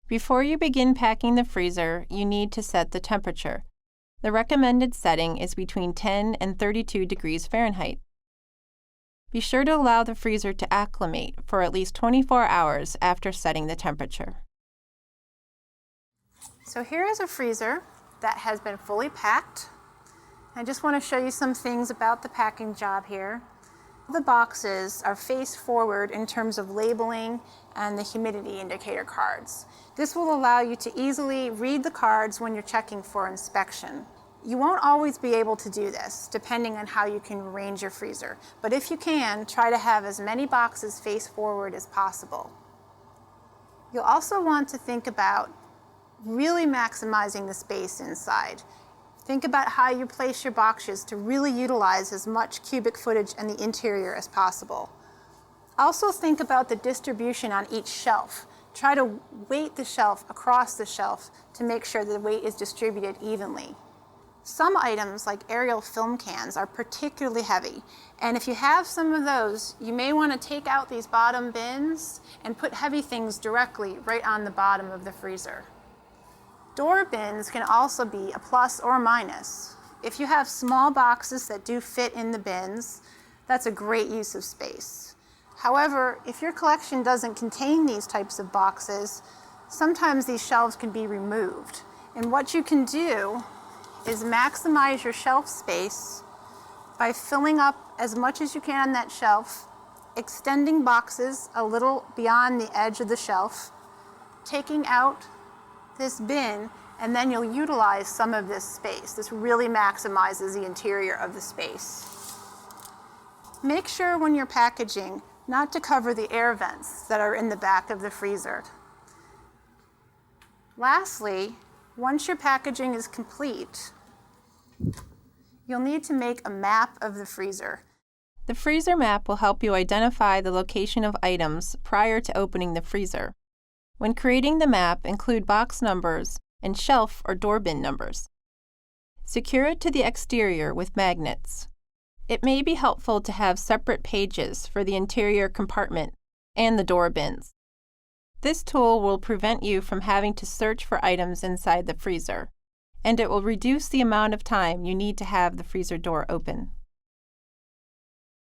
Before you begin packing the freezer, you need to set the temperature. The recommended setting is between 10 and 32 degrees Fahrenheit. Be sure to allow the freezer to acclimate for at least 24 hours after setting the temperature. So here is a freezer that has been fully packed. I just want to show you some things about the packing job here. The boxes are face forward in terms of labeling and the humidity indicator cards. This will allow you to easily read the cards when you're checking for inspection. You won't always be able to do this, depending on how you can arrange your freezer. But if you can, try to have as many boxes face forward as possible. You'll also want to think about really maximizing the space inside. Think about how you place your boxes to really utilize as much cubic footage in the interior as possible. Also think about the distribution on each shelf. Try to weight the shelf across the shelf to make sure that the weight is distributed evenly. Some items, like aerial film cans, are particularly heavy, and if you have some of those, you may want to take out these bottom bins and put heavy things directly right on the bottom of the freezer. Door bins can also be a plus or minus. If you have small boxes that do fit in the bins, that's a great use of space. However, if your collection doesn't contain these types of boxes, sometimes these shelves can be removed. And what you can do is maximize your shelf space by filling up as much as you can on that shelf, extending boxes a little beyond the edge of the shelf, taking out this bin, and then you'll utilize some of this space. This really maximizes the interior of the space. Make sure when you're packaging not to cover the air vents that are in the back of the freezer. Lastly, once your packaging is complete, you'll need to make a map of the freezer. The freezer map will help you identify the location of items prior to opening the freezer. When creating the map, include box numbers and shelf or door bin numbers. Secure it to the exterior with magnets. It may be helpful to have separate pages for the interior compartment and the door bins. This tool will prevent you from having to search for items inside the freezer, and it will reduce the amount of time you need to have the freezer door open.